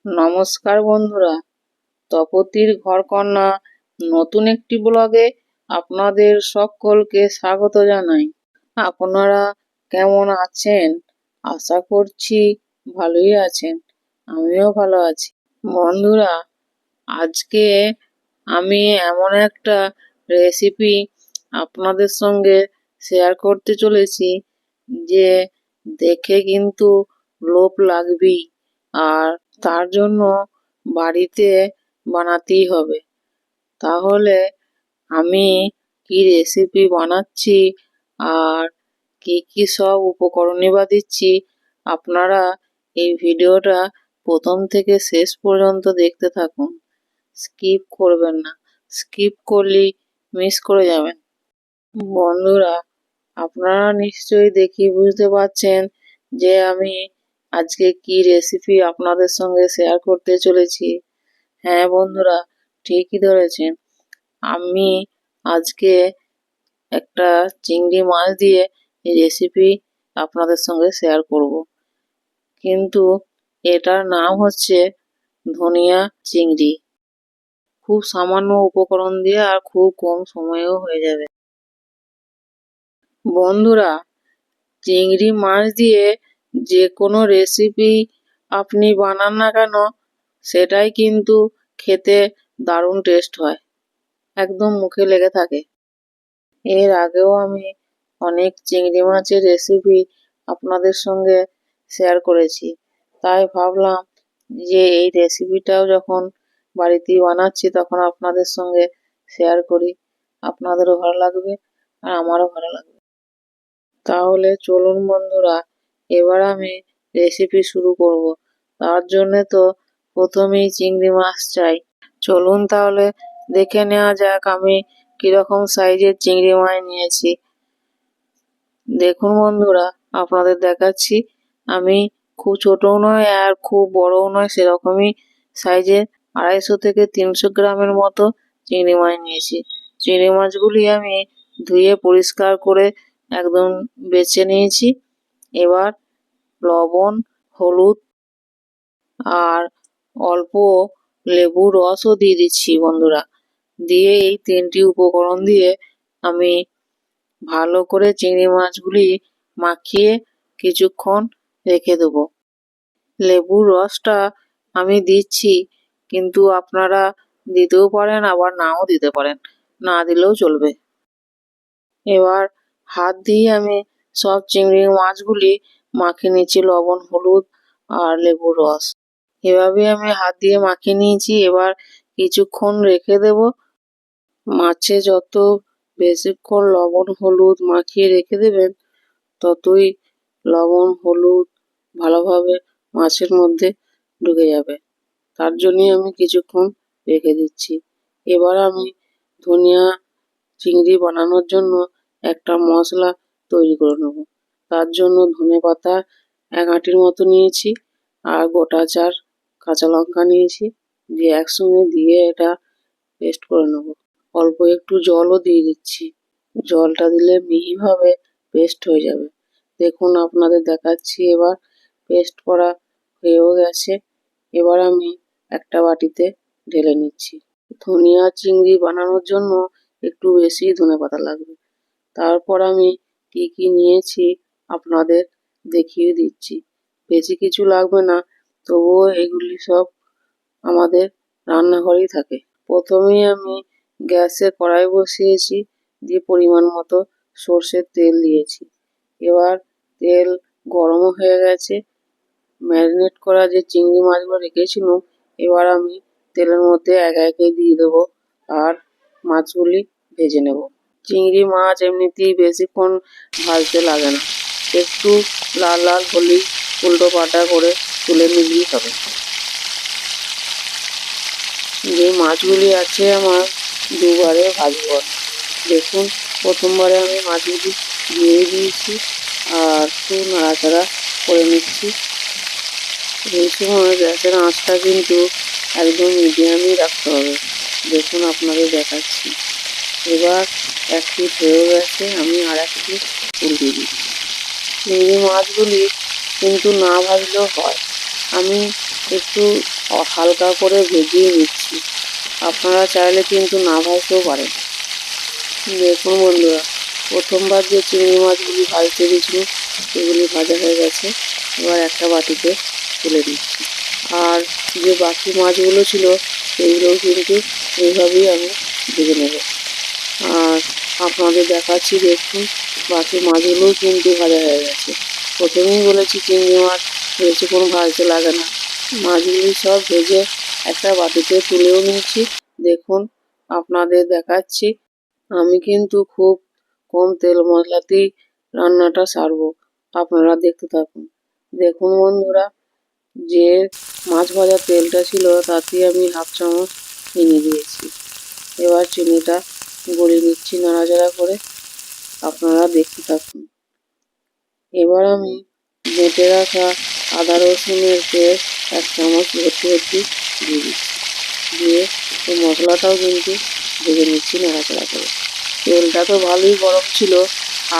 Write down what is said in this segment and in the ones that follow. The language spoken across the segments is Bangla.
নমস্কার বন্ধুরা, তপতির ঘরকন্না নতুন একটি ব্লগে আপনাদের সকলকে স্বাগত জানাই। আপনারা কেমন আছেন? আশা করছি ভালোই আছেন। আমিও ভালো আছি। বন্ধুরা, আজকে আমি এমন একটা রেসিপি আপনাদের সঙ্গে শেয়ার করতে চলেছি যে দেখে কিন্তু লোভ লাগবেই, আর তার জন্য বাড়িতে বানাতেই হবে। তাহলে আমি কি রেসিপি বানাচ্ছি আর কি কি সব উপকরণই বা দিচ্ছি, আপনারা এই ভিডিওটা প্রথম থেকে শেষ পর্যন্ত দেখতে থাকুন। স্কিপ করবেন না, স্কিপ করলেই মিস করে যাবেন। বন্ধুরা, আপনারা নিশ্চয়ই দেখে বুঝতে পারছেন যে আমি আজকে কি রেসিপি আপনাদের সঙ্গে শেয়ার করতে চলেছি। হ্যাঁ বন্ধুরা, ঠিকই ধরেছেন। আমি আজকে একটা চিংড়ি মাছ দিয়ে এই রেসিপি আপনাদের সঙ্গে শেয়ার করব। কিন্তু এটার নাম হচ্ছে ধনিয়া চিংড়ি। খুব সামান্য উপকরণ দিয়ে আর খুব কম সময়েও হয়ে যাবে। বন্ধুরা, চিংড়ি মাছ দিয়ে যে কোনো রেসিপি আপনি বানান না কেন, সেটাই কিন্তু খেতে দারুণ টেস্ট হয়, একদম মুখে লেগে থাকে। এর আগেও আমি অনেক চিংড়ি মাছের রেসিপি আপনাদের সঙ্গে শেয়ার করেছি, তাই ভাবলাম যে এই রেসিপিটাও যখন বাড়িতেই বানাচ্ছি তখন আপনাদের সঙ্গে শেয়ার করি। আপনাদেরও ভালো লাগবে আর আমারও ভালো লাগবে। তাহলে চলুন বন্ধুরা, এবার আমি রেসিপি শুরু করব। তার জন্যে তো প্রথমেই চিংড়ি মাছ চাই। চলুন তাহলে দেখে নেওয়া যাক আমি কিরকম সাইজের চিংড়ি মাছ নিয়েছি। দেখুন বন্ধুরা, আপনাদের দেখাচ্ছি। আমি খুব ছোটও নয় আর খুব বড়ও নয়, সেরকমই সাইজের 250 থেকে 300 গ্রামের মতো চিংড়ি মাছ নিয়েছি। চিংড়ি মাছগুলি আমি ধুয়ে পরিষ্কার করে একদম বেছে নিয়েছি। এবার লবণ, হলুদ আর অল্প লেবুর রসও দিয়ে দিচ্ছি বন্ধুরা। দিয়ে এই 3টি উপকরণ দিয়ে আমি ভালো করে চিংড়ি মাছগুলি মাখিয়ে কিছুক্ষণ রেখে দেবো। লেবুর রসটা আমি দিচ্ছি, কিন্তু আপনারা দিতেও পারেন আবার নাও দিতে পারেন, না দিলেও চলবে। এবার হাত দিয়ে আমি সব চিংড়ি মাছগুলি মাখিয়ে নিচ্ছি লবণ, হলুদ আর লেবুর রস। এভাবে আমি হাত দিয়ে মাখিয়ে নিয়েছি। এবার কিছুক্ষণ রেখে দেব। মাছে যত বেশিক্ষণ লবণ হলুদ মাখিয়ে রেখে দেবেন, ততই লবণ হলুদ ভালোভাবে মাছের মধ্যে ঢুকে যাবে। তার জন্যই আমি কিছুক্ষণ রেখে দিচ্ছি। এবার আমি ধনিয়া চিংড়ি বানানোর জন্য একটা মশলা তৈরি করে নেব। তার জন্য ধনেপাতা 1 আঁটির মতো নিয়েছি আর গোটা 4 কাঁচা লঙ্কা নিয়েছি, দিয়ে একসঙ্গে দিয়ে এটা পেস্ট করে নেব। অল্প একটু জলও দিয়ে দিচ্ছি, জলটা দিলে মিহিভাবে পেস্ট হয়ে যাবে। দেখুন আপনাদের দেখাচ্ছি। এবার পেস্ট করা হয়েও গেছে। এবার আমি একটা বাটিতে ঢেলে নিচ্ছি। ধনিয়া চিংড়ি বানানোর জন্য একটু বেশি ধনেপাতা লাগবে। তারপর আমি কি কি নিয়েছি আপনাদের দেখিয়ে দিচ্ছি। বেশি কিছু লাগবে না, তবুও এগুলি সব আমাদের রান্নাঘরেই থাকে। প্রথমেই আমি গ্যাসে কড়াই বসিয়েছি, দিয়ে পরিমাণ মতো সর্ষের তেল দিয়েছি। এবার তেল গরমও হয়ে গেছে। ম্যারিনেট করা যে চিংড়ি মাছগুলো রেখেছিলাম, এবার আমি তেলের মধ্যে একে একে দিয়ে দেবো আর মাছগুলি ভেজে নেব। চিংড়ি মাছ এমনিতেই বেশিক্ষণ ভাজতে লাগে না, একটু লাল লাল হলেই উল্টো পাল্টা করে তুলে নিলেই হবে। যে মাছগুলি আছে আমার দুবারে ভাজবো। দেখুন, প্রথমবারে আমি মাছগুলি দিয়ে দিয়েছি আর একটু নাড়াচাড়া করে নিচ্ছি। এই সময় গ্যাসের আঁচটা কিন্তু একদম মিডিয়ামই রাখতে হবে। দেখুন আপনাদের দেখাচ্ছি। এবার এক পিঠ হয়ে গেছে, আমি আর এক পিঠ উল্টিয়ে দিচ্ছি। চিংড়ি মাছগুলি কিন্তু না ভাজলেও হয়। আমি একটু হালকা করে ভেজিয়ে নিচ্ছি। আপনারা চাইলে কিন্তু না ভাজতেও পারেন। দেখুন বন্ধুরা, প্রথমবার যে চিংড়ি মাছগুলি ভাজতে দিয়েছিলাম সেগুলি ভাজা হয়ে গেছে। এবার একটা বাটিতে তুলে দিচ্ছি। আর যে বাকি মাছগুলো ছিল সেইগুলোও কিন্তু এইভাবেই আমি ভেজে নেব। আর আপনাদের দেখাচ্ছি, দেখুন বাকি মাছগুলোও কিন্তু ভাজা হয়ে গেছে। প্রথমেই বলেছি চিংড়ি মাছ বেশিক্ষণ ভাজতে লাগে না। মাছগুলি সব ভেজে একটা বাটিতে তুলেও নিয়েছি। দেখুন আপনাদের দেখাচ্ছি, আমি কিন্তু খুব কম তেল মশলাতেই রান্নাটা সারবো। আপনারা দেখতে থাকুন। দেখুন বন্ধুরা, যে মাছ ভাজার তেলটা ছিল তাতে আমি 1/2 চামচ চিনি দিয়েছি। এবার চিনিটা গলিয়ে নিচ্ছি নাড়াচাড়া করে। আপনারা দেখতে থাকুন। এবার আমি বেটে রাখা আদা রসুনের পেস্ট 1 চামচ ভর্তি ভর্তি দিয়ে দিচ্ছি। দিয়ে এই মশলাটাও কিন্তু ভেজে নিচ্ছি নাড়াচাড়া করে। তেলটা তো ভালোই গরম ছিল,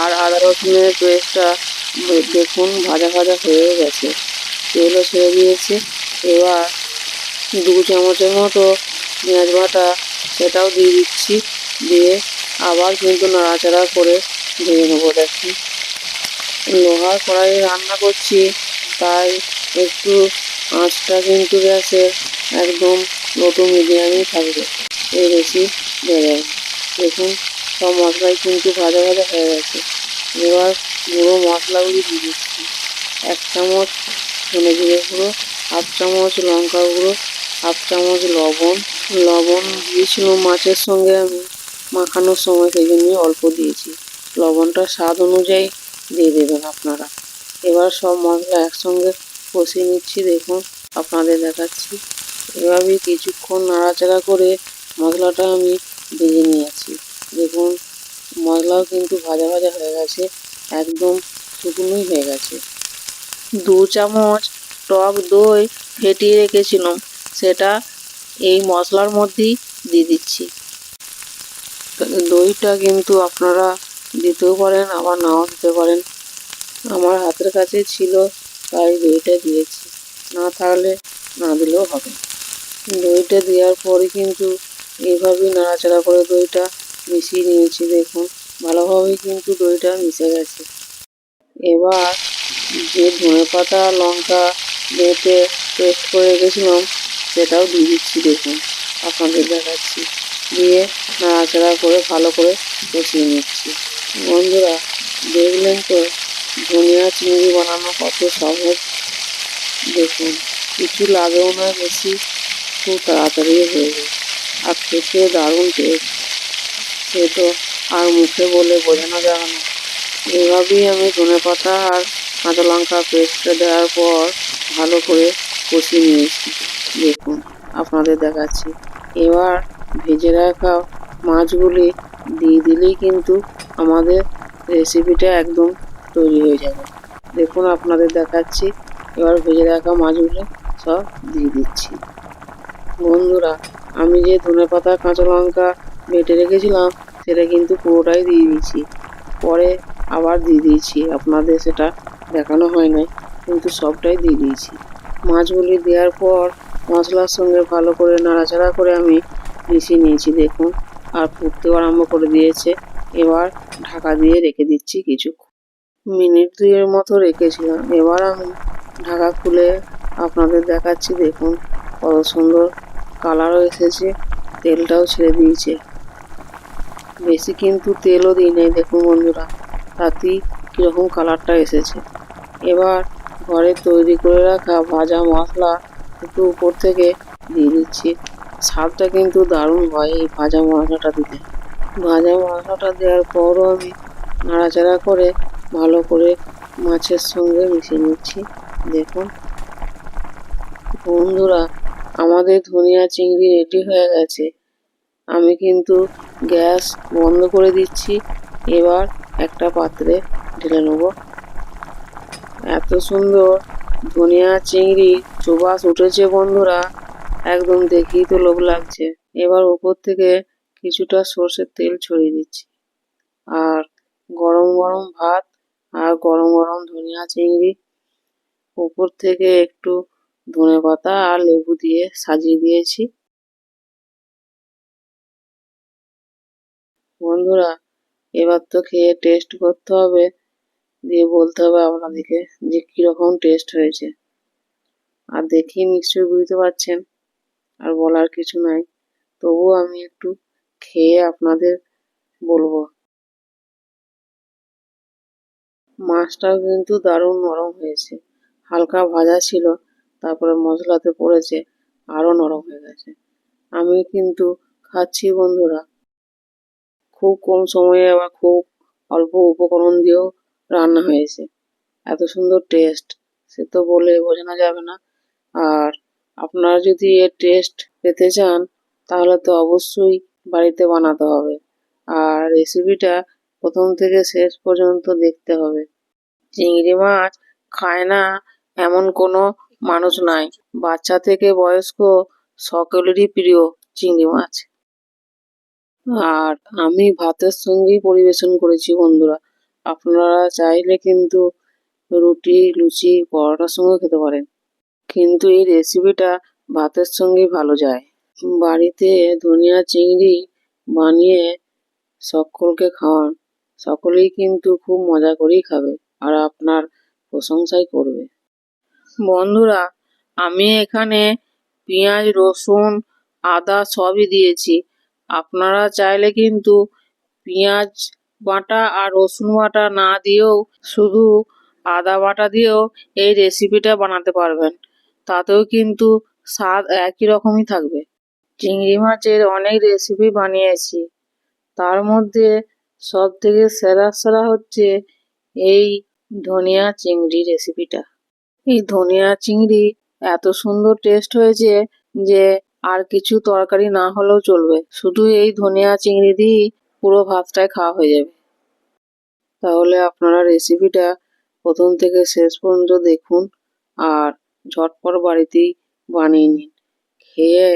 আর আদা রসুনের পেস্টটা দেখুন ভাজা ভাজা হয়ে গেছে, তেলও ছেড়ে দিয়েছে। এবার 2 চামচের মতো পেঁয়াজ বাটা সেটাও দিয়ে দিচ্ছি। দিয়ে আবার কিন্তু নাড়াচাড়া করে ভেজে নেবো। দেখুন লোহার কড়াইয়ে রান্না করছি, তাই একটু আঁচটা কিন্তু গ্যাসের একদম লো টু মিডিয়ামই থাকবে, এর বেশি দেওয়া যাবে। দেখুন সব মশলাই কিন্তু ভাজা ভাজা হয়ে গেছে। এবার গুঁড়ো মশলাগুলি দিয়ে দিচ্ছি। 1 চামচ ধনে জিরে গুঁড়ো, 1/2 চামচ লঙ্কা গুঁড়ো, 1/2 চামচ লবণ দিয়েছিলাম মাছের সঙ্গে আমি মাখানোর সময়, সেই জন্য অল্প দিয়েছি। লবণটা স্বাদ অনুযায়ী দিয়ে দেবেন আপনারা। এবার সব মশলা একসঙ্গে কষিয়ে নিচ্ছি। দেখুন আপনাদের দেখাচ্ছি, এভাবেই কিছুক্ষণ নাড়াচাড়া করে মশলাটা আমি ভেজে নিয়েছি। দেখুন মশলাও কিন্তু ভাজা ভাজা হয়ে গেছে, একদম শুকনোই হয়ে গেছে। 2 চামচ টক দই ফেটিয়ে রেখেছিলাম, সেটা এই মশলার মধ্যেই দিয়ে দিচ্ছি। দইটা কিন্তু আপনারা দিতেও পারেন, আবার নাও দিতে পারেন। আমার হাতের কাছে ছিল তাই দইটা দিয়েছি, না থাকলে না দিলেও হবে। দইটা দেওয়ার পরে কিন্তু এইভাবেই নাড়াচাড়া করে দইটা মিশিয়ে নিয়েছি। দেখুন ভালোভাবেই কিন্তু দইটা মিশে গেছে। এবার যে ধনেপাতা লঙ্কা বেটে পেস্ট করে রেখেছিলাম সেটাও দিয়ে দিচ্ছি। দেখুন আপনাদের দেখাচ্ছি, দিয়ে নাড়াচাড়া করে ভালো করে কষিয়ে নিচ্ছি। বন্ধুরা দেখলেন তো ধনিয়া চিংড়ি বানানো কত সহজ। দেখুন কিছু লাগেও না বেশি, খুব তাড়াতাড়ি হয়ে যায়, আর খেতে দারুণ টেস্ট, সে তো আর মুখে বলে বোঝানো যাবে না। এভাবেই আমি ধনেপাতা আর কাঁচা লঙ্কা পেস্টটা দেওয়ার পর ভালো করে কষিয়ে নিয়েছি। দেখুন আপনাদের দেখাচ্ছি, এবার ভেজে রাখা মাছগুলি দিয়ে দিলেই কিন্তু আমাদের রেসিপিটা একদম তৈরি হয়ে যাবে। দেখুন আপনাদের দেখাচ্ছি, এবার ভেজে রাখা মাছগুলো সব দিয়ে দিচ্ছি। বন্ধুরা আমি যে ধনেপাতা কাঁচা লঙ্কা বেটে রেখেছিলাম সেটা কিন্তু পুরোটাই দিয়ে দিয়েছি, পরে আবার দিয়ে দিয়েছি, আপনাদের সেটা দেখানো হয় নাই, কিন্তু সবটাই দিয়ে দিয়েছি। মাছগুলি দেওয়ার পর মশলার সঙ্গে ভালো করে নাড়াচাড়া করে আমি মিশিয়ে নিয়েছি। দেখুন আর ফুটতেও আরম্ভ করে দিয়েছে। এবার ঢাকা দিয়ে রেখে দিচ্ছি কিছুক্ষণ, মিনিট 2 মতো রেখেছিলাম। এবার আমি ঢাকা খুলে আপনাদের দেখাচ্ছি। দেখুন কত সুন্দর কালারও এসেছে, তেলটাও ছেড়ে দিয়েছে, বেশি কিন্তু তেলও দিই নাই। দেখুন বন্ধুরা তাতেই কীরকম কালারটা এসেছে। এবার ঘরে তৈরি করে রাখা ভাজা মশলা একটু উপর থেকে দিয়ে দিচ্ছি। স্বাদটা কিন্তু দারুণ হয় এই ভাজা মশলাটা দিলে। ভাজা মশলাটা দেওয়ার পরও আমি নাড়াচাড়া করে ভালো করে মাছের সঙ্গে মিশিয়ে নিচ্ছি। দেখুন বন্ধুরা আমাদের ধনিয়া চিংড়ি রেডি হয়ে গেছে। আমি কিন্তু গ্যাস বন্ধ করে দিচ্ছি। এবার একটা পাত্রে ঢেলে নেব। এত সুন্দর ধনিয়া চিংড়ি সুবাস উঠেছে বন্ধুরা, একদম দেখেই তো লোভ লাগছে। এবার উপর থেকে কিছুটা সর্ষের তেল ছড়িয়ে দিচ্ছি, আর গরম গরম ভাত আর গরম গরম ধনিয়া চিংড়ি উপর থেকে একটু ধনেপাতা আর লেবু দিয়ে সাজিয়ে দিয়েছি। বন্ধুরা, এবার তো খেয়ে টেস্ট করতে হবে, দিয়ে বলতে হবে আপনাদেরকে যে কিরকম টেস্ট হয়েছে। আর দেখেই নিশ্চয়ই বুঝতে পারছেন, আর বলার কিছু নাই। তবুও আমি একটু খেয়ে আপনাদের বলবো। মাছটাও কিন্তু দারুণ নরম হয়েছে, হালকা ভাজা ছিল, তারপরে মশলাতে পড়েছে, আরো নরম হয়ে গেছে। আমি কিন্তু খাচ্ছি বন্ধুরা, খুব কম সময়ে আবার খুব অল্প উপকরণ দিয়েও রান্না হয়েছে। এত সুন্দর টেস্ট সে তো বলে বোঝানো যাবে না। আর আপনারা যদি এর টেস্ট পেতে চান তাহলে তো অবশ্যই বাড়িতে বানাতে হবে, আর রেসিপিটা প্রথম থেকে শেষ পর্যন্ত দেখতে হবে। চিংড়ি মাছ খায় না এমন কোনো মানুষ নাই, বাচ্চা থেকে বয়স্ক সকলেরই প্রিয় চিংড়ি মাছ। আর আমি ভাতের সঙ্গেই পরিবেশন করেছি বন্ধুরা, আপনারা চাইলে কিন্তু রুটি, লুচি, পরোটার সঙ্গেও খেতে পারেন, কিন্তু এই রেসিপিটা ভাতের সঙ্গেই ভালো যায়। বাড়িতে ধনিয়া চিংড়ি বানিয়ে সকলকে খাওয়ান, সকলেই কিন্তু খুব মজা করেই খাবে আর আপনার প্রশংসাই করবে। বন্ধুরা, আমি এখানে পেঁয়াজ, রসুন, আদা সবই দিয়েছি। আপনারা চাইলে কিন্তু পেঁয়াজ বাটা আর রসুন বাটা না দিয়েও শুধু আদা বাটা দিয়েও এই রেসিপিটা বানাতে পারবেন, তাতেও কিন্তু স্বাদ একই রকমই থাকবে। চিংড়ি মাছের অনেক রেসিপি বানিয়েছি, তার মধ্যে সব থেকে সেরা সেরা হচ্ছে এই ধনিয়া চিংড়ি রেসিপিটা। এই ধনিয়া চিংড়ি এত সুন্দর টেস্ট হয়েছে যে আর কিছু তরকারি না হলেও চলবে, শুধু এই ধনিয়া চিংড়ি দিয়েই পুরো ভাতটাই খাওয়া হয়ে যাবে। তাহলে আপনারা রেসিপিটা প্রথম থেকে শেষ পর্যন্ত দেখুন আর ঝটপট বাড়িতেই বানিয়ে নিন। খেয়ে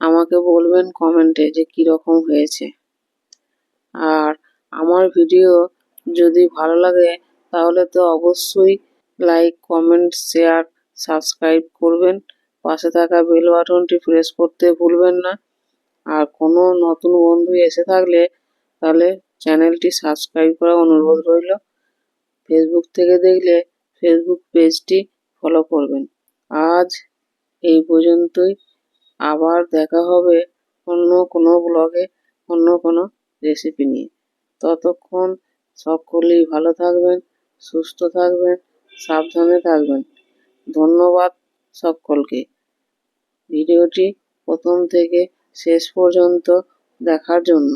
আমাকে বলবেন কমেন্টে যে কীরকম হয়েছে। আর আমার ভিডিও যদি ভালো লাগে তাহলে তো অবশ্যই লাইক, কমেন্ট, শেয়ার, সাবস্ক্রাইব করবেন। পাশে থাকা বেল বাটনটি প্রেস করতে ভুলবেন না। আর কোনো নতুন বন্ধু এসে থাকলে তাহলে চ্যানেলটি সাবস্ক্রাইব করার অনুরোধ রইল। ফেসবুক থেকে দেখলে ফেসবুক পেজটি ফলো করবেন। আজ এই পর্যন্তই, আবার দেখা হবে অন্য কোনো ব্লগে, অন্য কোনো রেসিপি নিয়ে। ততক্ষণ সকলেই ভালো থাকবেন, সুস্থ থাকবেন, সাবধানে থাকবেন। ধন্যবাদ সকলকে ভিডিওটি প্রথম থেকে শেষ পর্যন্ত দেখার জন্য।